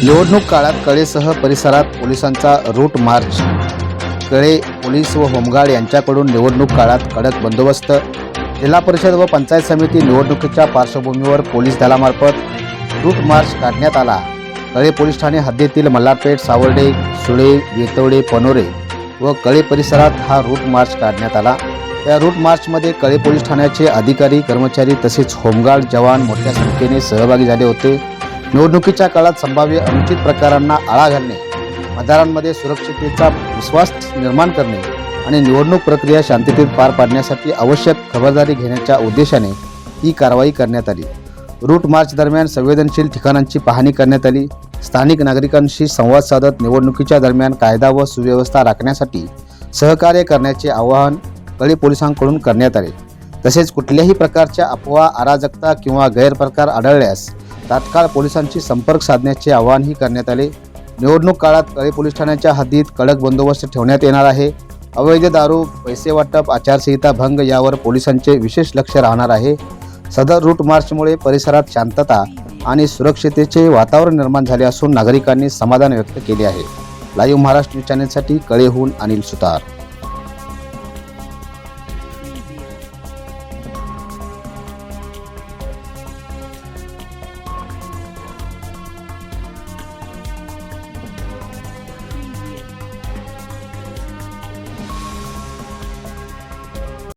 निवडणूक काळात कळेसह परिसरात पोलिसांचा रूट मार्च। कळे पोलीस व होमगार्ड यांच्याकडून निवडणूक काळात कडक बंदोबस्त। जिल्हा परिषद व पंचायत समिती निवडणुकीच्या पार्श्वभूमीवर पोलीस दलामार्फत रूट मार्च काढण्यात आला। कळे पोलीस ठाणे हद्दीतील मल्हारपेठ, सावर्डे, सुळे, वेतवडे, पनोरे व कळे परिसरात हा रूट मार्च काढण्यात आला। या रूट मार्चमध्ये कळे पोलीस ठाण्याचे अधिकारी, कर्मचारी तसेच होमगार्ड जवान मोठ्या संख्येने सहभागी झाले होते। निवडणुकीच्या काळात संभाव्य अनुचित प्रकारांना आळा घालणे, मतदारांमध्ये सुरक्षिततेचा विश्वास निर्माण करणे आणि निवडणूक प्रक्रिया शांततेत पार पाडण्यासाठी आवश्यक खबरदारी घेण्याच्या उद्देशाने ही कारवाई करण्यात आली। रूट मार्च दरम्यान संवेदनशील ठिकाणांची पाहणी करण्यात आली। स्थानिक नागरिकांशी संवाद साधत निवडणुकीच्या दरम्यान कायदा व सुव्यवस्था राखण्यासाठी सहकार्य करण्याचे आवाहन कळे पोलिसांकडून करण्यात आले। तसेच कुठल्याही प्रकारच्या अफवा, अराजकता किंवा गैरप्रकार आढळल्यास तात्काळ पोलिसांशी संपर्क साधण्याचे आवाहनही करण्यात आले। निवडणूक काळात कळे पोलीस ठाण्याच्या हद्दीत कडक बंदोबस्त ठेवण्यात येणार आहे। अवैध दारू, पैसे वाटप, आचारसंहिता भंग यावर पोलिसांचे विशेष लक्ष राहणार आहे। सदर रूट मार्चमुळे परिसरात शांतता आणि सुरक्षिततेचे वातावरण निर्माण झाले असून नागरिकांनी समाधान व्यक्त केले आहे। लाईव्ह महाराष्ट्र न्यूज चॅनलसाठी कळेहून अनिल सुतार।